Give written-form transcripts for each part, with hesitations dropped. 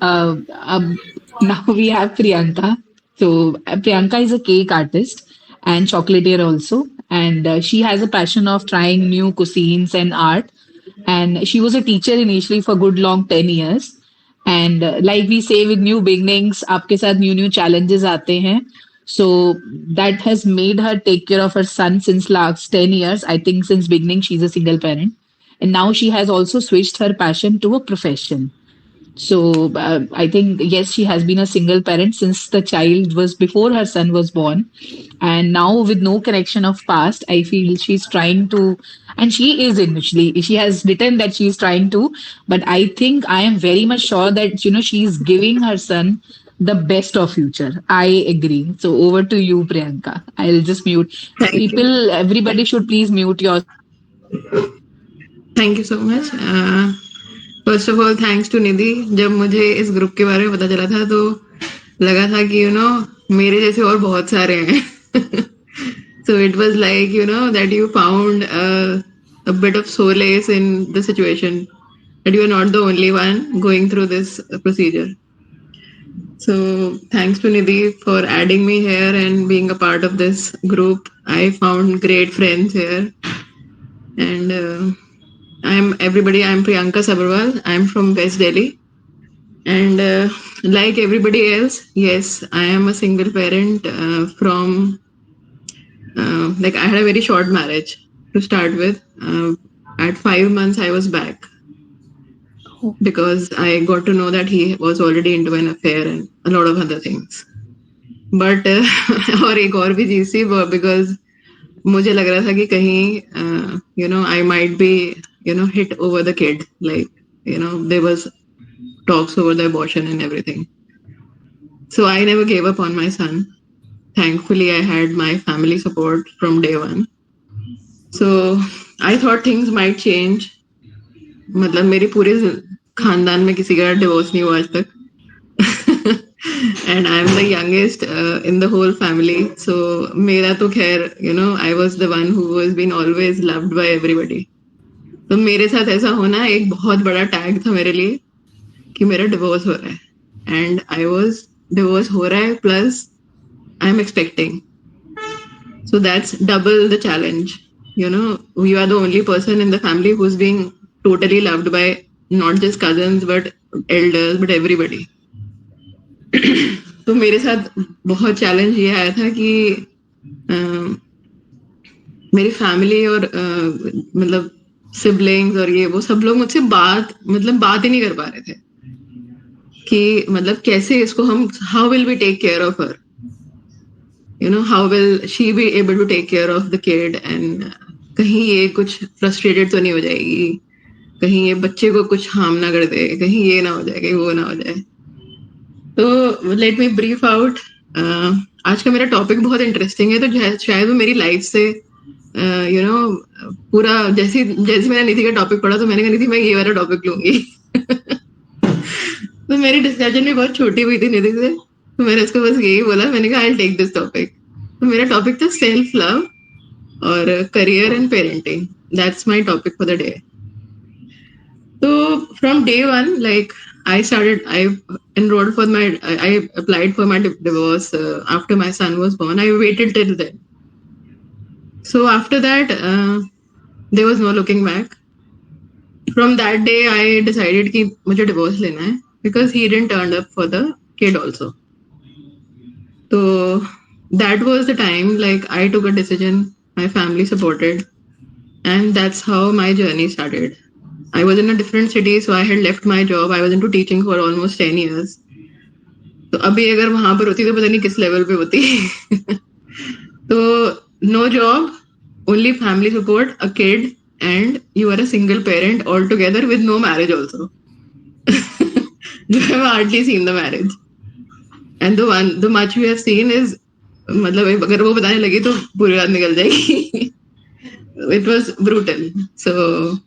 Uh, Now we have Priyanka. So Priyanka is a cake artist and chocolatier also, and she has a passion of trying new cuisines and art. And she was a teacher initially for good long 10 years. And like we say, with new beginnings, आपके साथ new challenges आते हैं. So that has made her take care of her son since last 10 years. I think since beginning she's a single parent, and now she has also switched her passion to a profession. So I think, yes, she has been a single parent since the child was before her son was born. And now, with no connection of past, I feel she's trying to, and she is initially, she has written that she's trying to, but I think I am very much sure that, she's giving her son the best of future. I agree. So over to you, Priyanka. I'll just mute. Thank you. People, everybody should please mute yourself. Thank you so much. First of all thanks to Nidhi. जब मुझे इस group के बारे में पता चला था तो लगा था कि मेरे जैसे और बहुत सारे हैं. So it was like that you found a bit of solace in the situation, that you are not the only one going through this procedure. So thanks to Nidhi for adding me here and being a part of this group. I found great friends here. And I'm everybody. I'm Priyanka Sabharwal. I'm from West Delhi. And like everybody else, yes, I am a single parent like I had a very short marriage to start with. At 5 months, I was back because I got to know that he was already into an affair and a lot of other things. But और एक और भी चीज थी, because मुझे लग रहा था कि कहीं I might be hit over the kid, like there was talks over the abortion and everything. So I never gave up on my son. Thankfully, I had my family support from day one. So I thought things might change. मतलब मेरे पूरे खानदान में किसी का divorce नहीं हुआ आज तक. And I'm the youngest in the whole family. So मेरा तो खैर I was the one who was been always loved by everybody. तो मेरे साथ ऐसा होना एक बहुत बड़ा टैग था मेरे लिए कि मेरा डिवोर्स हो रहा है. एंड आई वाज डिवोर्स हो रहा है plus I am expecting. So that's double the challenge. You are the only person in the family who's being totally loved by not just cousins but elders but everybody. तो मेरे साथ बहुत challenge ये आया था कि मेरी फैमिली और मतलब सिबलिंग्स और ये वो सब लोग मुझसे बात ही नहीं कर पा रहे थे कि मतलब कैसे इसको हम how will we take care of her, how will she be able to take care of the kid. And कहीं ये कुछ फ्रस्ट्रेटेड तो नहीं हो जाएगी, कहीं ये बच्चे को कुछ हार्म ना कर दे, कहीं ये ना हो जाए, कहीं वो ना हो जाए. तो लेट मी ब्रीफ आउट. आज का मेरा टॉपिक बहुत इंटरेस्टिंग है. तो शायद वो मेरी लाइफ से पूरा जैसे जैसे मैंने निधि का टॉपिक पढ़ा तो मैंने कहा निधि मैं ये वाला टॉपिक लूंगी. तो मेरी डिस्कशन भी बहुत छोटी हुई थी निधि से. तो मैंने उसको बस यही बोला, मैंने कहा आई टेक दिस टॉपिक. तो मेरा टॉपिक था सेल्फ लव और career and parenting. That's my topic for the day. So from day one, like I enrolled for I applied for my divorce after my son was born. I waited till then. So after that, there was no looking back. From that day, I decided कि मुझे divorce लेना है because he didn't turn up for the kid also. So that was the time like I took a decision. My family supported, and that's how my journey started. I was in a different city, so I had left my job. I was into teaching for almost 10 years. तो अभी अगर वहां पर होती तो पता नहीं किस लेवल पे होती. तो no job, only family support, a kid, and you are a single parent altogether with no marriage also. You have hardly seen the marriage. And the much we have seen is मतलब अगर वो बताने लगी तो पूरी रात निकल जाएगी. It was brutal. So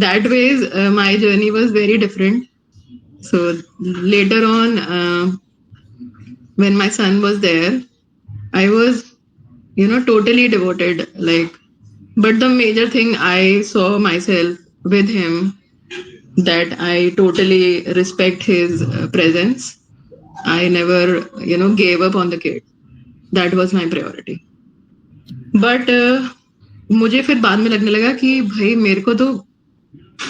that ways my journey was very different. So later on, when my son was there, I was totally devoted, like, but the major thing I saw myself with him that I totally respect his presence. I never, gave up on the kid. That was my priority. But मुझे फिर बाद में लगने लगा कि भाई मेरे को तो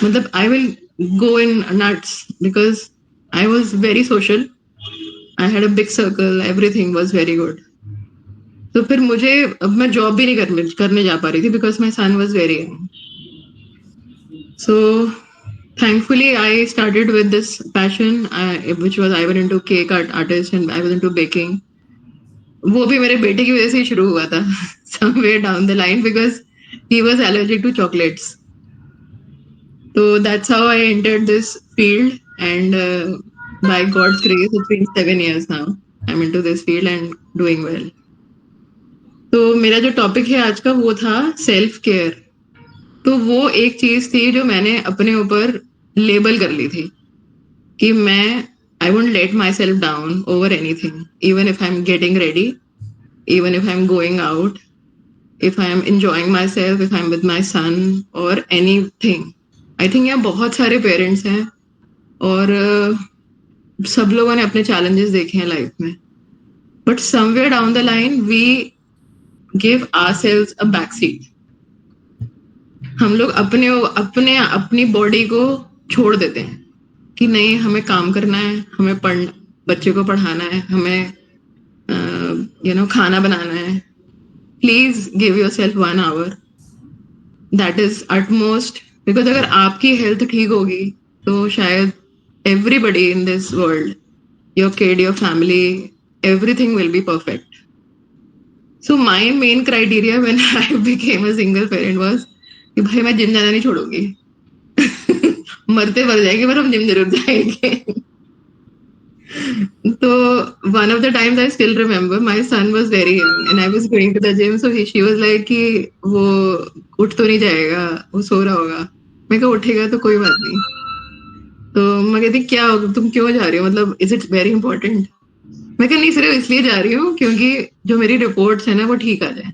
मतलब I will go in nuts because I was very social. I had a big circle. Everything was very good. तो फिर मुझे अब मैं जॉब भी नहीं करने जा पा रही थी because my son was very young. So thankfully I started with this passion, which was I went into cake artist and I was into baking. वो भी मेरे बेटे की वजह से ही शुरू हुआ था somewhere down the line because he was allergic to chocolates. So that's how I entered this field, and by God's grace, it's been 7 years now. I'm into this field and doing well. तो मेरा जो topic है आज का वो था self care. तो वो एक चीज थी जो मैंने अपने ऊपर लेबल कर ली थी कि मैं I won't let my self down over anything, even if I am getting ready, even if I am going out, if I am enjoying myself, if I'm with my son or anything. I think यहाँ बहुत सारे parents हैं और सब लोगों ने अपने challenges देखे हैं लाइफ में, but somewhere down the line we give ourselves a back seat. हम लोग अपने अपने अपनी बॉडी को छोड़ देते हैं कि नहीं हमें काम करना है, हमें पढ़ना, बच्चे को पढ़ाना है, हमें खाना बनाना है. Please give your self 1 hour. That is utmost, because अगर आपकी हेल्थ ठीक होगी तो शायद everybody in this world, your kid, your family, everything will be perfect. So my main criteria when I became a single parent was कि भाई मैं gym जाना नहीं छोड़ूंगी. मरते मर जाएंगे पर हम जिम जरूर जाएंगे. तो one of the times I still remember my son was very young and I was going to the gym, so she was like कि वो उठ तो नहीं जाएगा, वो सो रहा होगा. मैं कहा उठेगा तो कोई बात नहीं. तो मैं कहती क्या होगा, तुम क्यों जा रही हो, मतलब इज इट वेरी इंपॉर्टेंट. मैं कहा नहीं, सिर्फ इसलिए जा रही हूँ क्योंकि जो मेरी रिपोर्ट्स है ना वो ठीक आ जाए.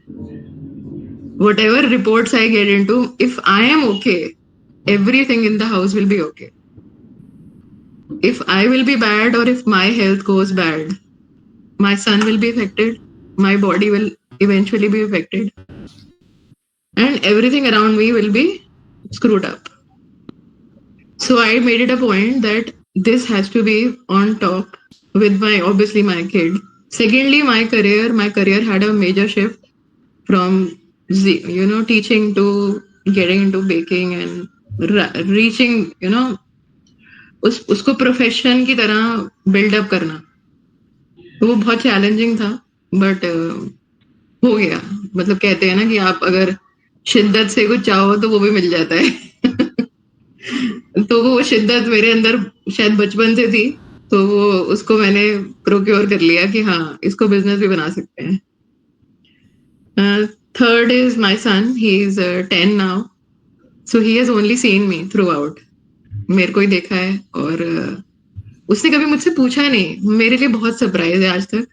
whatever reports I get into, if I am okay, everything in the house will be okay. If I will be bad or if my health goes bad, my son will be affected, my body will eventually be affected, and everything around me will be screwed up. So I made it a point that this has to be on top with my, obviously my kid. Secondly, my career had a major shift from teaching to getting into baking and reaching, उसको profession की तरह buildup करना. तो वो बहुत challenging था, but हो गया. मतलब कहते हैं ना कि आप अगर शिद्दत से कुछ चाहो तो वो भी मिल जाता है. तो वो शिद्दत मेरे अंदर शायद बचपन से थी, तो वो उसको मैंने प्रोक्योर कर लिया कि हाँ इसको बिजनेस भी बना सकते हैं. Third is my son, he is 10 now, so he has only seen me throughout. मेरे को ही देखा है और उसने कभी मुझसे पूछा नहीं. मेरे लिए बहुत सरप्राइज है आज तक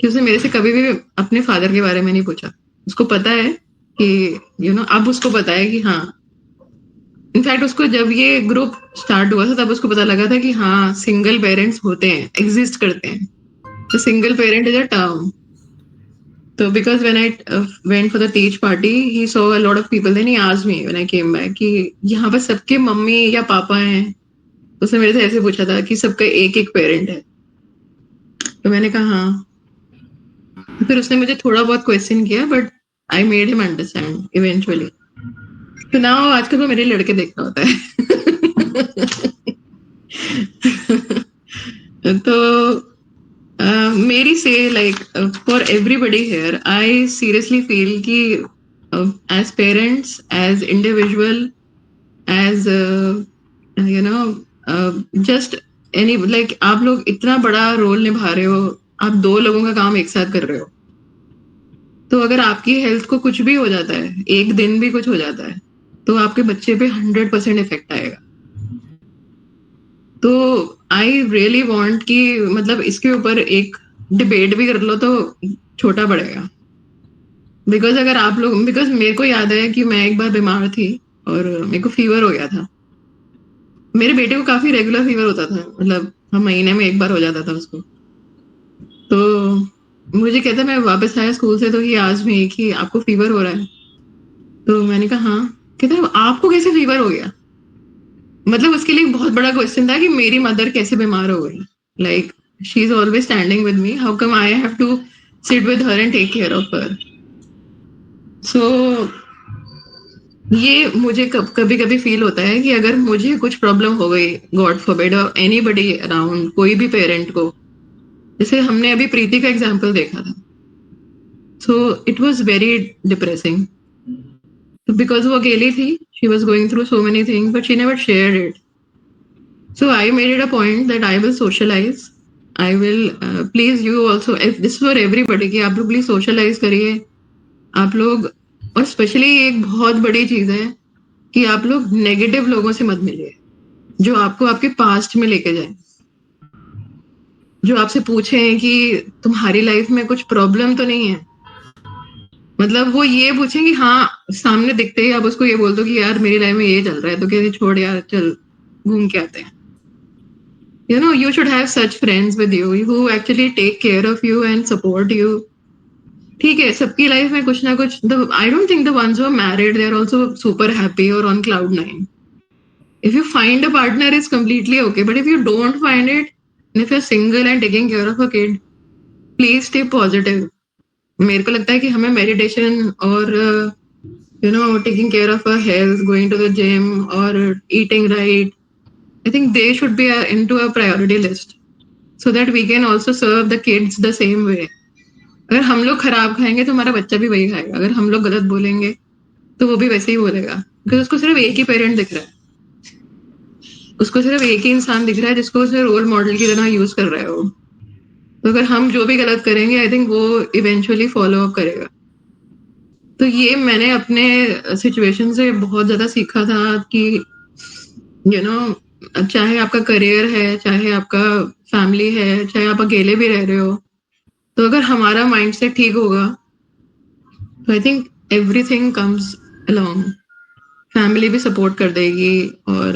कि उसने मेरे से कभी भी अपने फादर के बारे में नहीं पूछा. उसको पता है कि अब उसको पता है कि हाँ, इनफैक्ट उसको जब ये ग्रुप स्टार्ट हुआ था तब उसको पता लगा था कि हाँ सिंगल पेरेंट्स होते हैं, एग्जिस्ट करते हैं. तो single parent is a term. So because when I went for the teach party, he saw a lot of people. Then he asked me when I came back कि यहाँ पर सबके mummy या पापा हैं. उसने मेरे से ऐसे पूछा था कि सबका एक एक पेरेंट है. तो मैंने कहा हाँ. फिर उसने मुझे थोड़ा बहुत क्वेश्चन किया, but I made him understand eventually. तो नाउ आजकल वो मेरे लड़के देखना होता है. तो मेरी से like for everybody here, I seriously feel कि as parents, as individual, as just any, like आप लोग इतना बड़ा रोल निभा रहे हो. आप 2 लोगों का काम एक साथ कर रहे हो. तो अगर आपकी हेल्थ को कुछ भी हो जाता है, एक दिन भी कुछ हो जाता है, तो आपके बच्चे पे 100% इफेक्ट आएगा. तो आई रियली वांट कि मतलब इसके ऊपर एक डिबेट भी कर लो तो छोटा पड़ेगा. बिकॉज अगर आप लोग, बिकॉज मेरे को याद है कि मैं एक बार बीमार थी और मेरे को फीवर हो गया था. मेरे बेटे को काफी रेगुलर फीवर होता था, मतलब हम महीने में एक बार हो जाता था उसको। तो मुझे कहता, मैं वापस आया स्कूल से तो ही आज में कि आपको फीवर हो रहा है। तो मैंने कहा हाँ। कहता आपको कैसे फीवर हो गया? मतलब उसके लिए एक बहुत बड़ा क्वेश्चन था कि मेरी मदर कैसे बीमार हो गई। Like she is always standing with me, how come I have to sit with her and take care of her. So ये मुझे कभी कभी फील होता है कि अगर मुझे कुछ प्रॉब्लम हो गई, गॉड फॉरबिड, और एनीबडी अराउंड, कोई भी पेरेंट को, जैसे हमने अभी प्रीति का एग्जाम्पल देखा था, so it was very depressing because वो अकेली थी, she was going through so many things but she never shared it. So I made it a point that I will socialise, I will please you also, this for everybody, कि आप लोग please socialise करिए। आप लोग, और specially एक बहुत बड़ी चीज है कि आप लोग नेगेटिव लोगों से मत मिलिए, जो आपको आपके पास्ट में लेके जाए, जो आपसे पूछे कि तुम्हारी लाइफ में कुछ प्रॉब्लम तो नहीं है। मतलब वो ये पूछे कि हाँ, सामने दिखते ही आप उसको ये बोल दो कि यार मेरी लाइफ में ये चल रहा है, तो कहते छोड़ यार, चल घूम के आते हैं। You know, you should have such friends with you who actually take care of you and support you. ठीक है, सबकी लाइफ में कुछ ना कुछ, I don't think the ones who are married they are also super happy और on cloud nine. If you find a partner, it's completely okay. But if you don't find it, and if you're single and taking care of a kid, please stay positive. मेरे को लगता है कि हमें meditation और taking care of our health, going to the gym और eating right, I think they should be into a priority list so that we can also serve the kids the same way. अगर हम लोग खराब खाएंगे तो हमारा बच्चा भी वही खाएगा, अगर हम लोग गलत बोलेंगे तो वो भी वैसे ही बोलेगा, बिकॉज उसको सिर्फ एक ही पेरेंट दिख रहा है, उसको सिर्फ एक ही इंसान दिख रहा है जिसको उसे रोल मॉडल की तरह यूज कर रहा है वो. तो अगर हम जो भी गलत करेंगे, आई थिंक वो इवेंचुअली फॉलो अप करेगा. तो ये मैंने अपने सिचुएशन से बहुत ज्यादा सीखा था कि चाहे आपका करियर है, चाहे आपका फैमिली है, चाहे आप अकेले भी रह रहे हो, तो अगर हमारा माइंड सेट ठीक होगा तो I think everything comes along. Family भी सपोर्ट कर देगी, और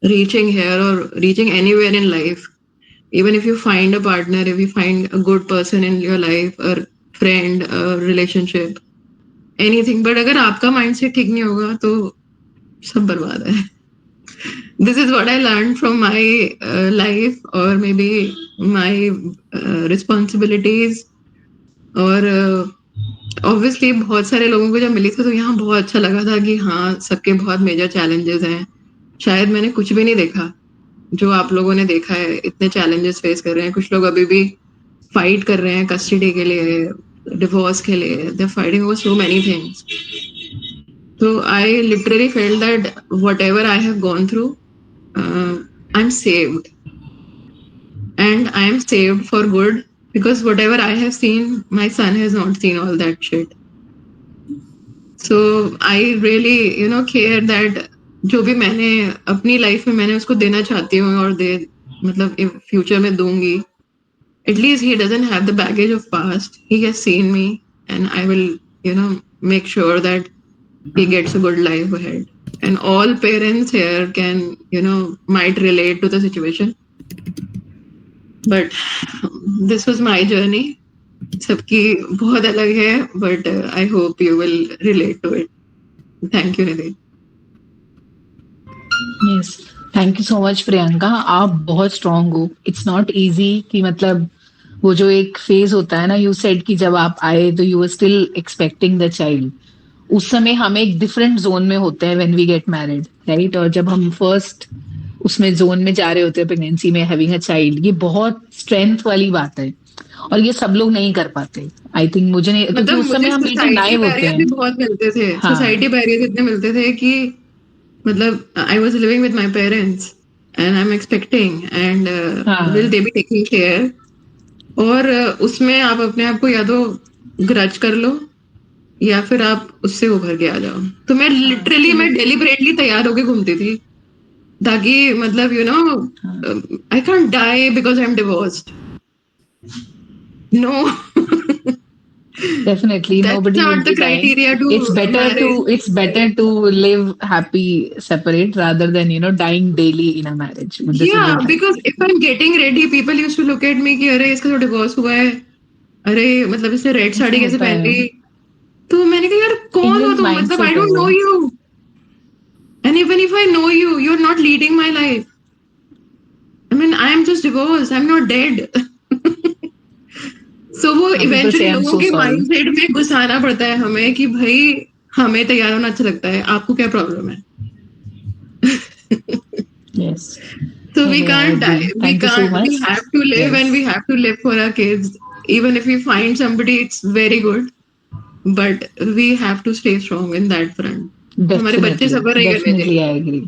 रीचिंग हेयर और reaching anywhere in life, even if you find a partner, if you find a good person in your life, or friend, a relationship, anything, but अगर आपका mindset ठीक नहीं होगा तो सब बर्बाद है. This is what I learned from my life, or maybe my responsibilities. और ऑब्वियसली बहुत सारे लोगों को जब मिली थी तो यहाँ बहुत अच्छा लगा था कि हाँ, सबके बहुत मेजर चैलेंजेस हैं. शायद मैंने कुछ भी नहीं देखा जो आप लोगों ने देखा है. इतने चैलेंजेस फेस कर रहे हैं, कुछ लोग अभी भी फाइट कर रहे हैं कस्टडी के लिए, डिवोर्स के लिए, they are fighting over so many things. तो I literally felt that whatever I have gone through, I am saved, and I am saved for good, because whatever I have seen, my son has not seen all that shit. So I really care that जो भी मैंने अपनी life में मैंने उसको देना चाहती हूँ और दे, मतलब फ्यूचर में दूंगी, at least he doesn't have the baggage of past. He has seen me, and I will make sure that he gets a good life ahead. And all parents here can might relate to the situation, but this was my journey. सबकी बहुत अलग है, but I hope you will relate to it. Thank you, Nidhi. Yes, thank you so much Priyanka, आप बहुत strong हो. It's not easy कि मतलब वो जो एक फेज होता है ना, यू सेड कि जब आप आए तो you were still expecting the child. उस समय हम एक डिफरेंट जोन में होते हैं when we get married, right? और जब हम फर्स्ट उसमें जोन में जा रहे होते हैं प्रेगनेंसी में, हैविंग अ चाइल्ड, ये बहुत स्ट्रेंथ वाली बात है और ये सब लोग नहीं कर पाते. आई थिंक मुझे नहीं, क्योंकि मतलब उस समय मुझे हम बिल्कुल सोसाइटी नाइव होते बैरियर भी हैं. बहुत मिलते थे, हाँ. सोसाइटी बैरियर इतने मिलते थे कि मतलब I was living with my parents and I am expecting, and will हाँ. They be taking care. और उसमें आप अपने आप को या तो ग्रज कर लो, या फिर आप उससे उभर के आ जाओ. तो मैं हाँ. लिटरली, तो मैं डेलिबरेटली तैयार होके घूमती थी, ताकि मतलब हाँ. I can't die because I am divorced. No. Definitely, That's nobody would not the be dying. criteria It's to better marry. to live happy separate rather than dying daily in a marriage. This is Yeah, what I because feel. if I'm getting ready, people used to look at me कि अरे इसका तो divorce हुआ है. अरे मतलब इसने red ऐसा साड़ी कैसे होता पहन है. ली. तो मैंने कहा यार कौन हो इंडियन तुम, मतलब आई माइंडसेट है डोंट वो. Know you, and even if I know you, you are not leading my life. I mean I am just divorce, I am not dead. So वो People इवेंचुअली say I'm लोगों so के sorry. Mindset में घुसाना पड़ता है हमें कि भाई हमें तैयार होना अच्छा लगता है, आपको क्या प्रॉब्लम है. Yes. So No, we no, I can't die. agree. Thank you so We much. have to live and we Yes, have to live for our kids. Even if we find somebody, it's very good. But we have to stay strong in that front. हमारे बच्चे definitely. सफर नहीं करने Definitely, चाहिए. I agree.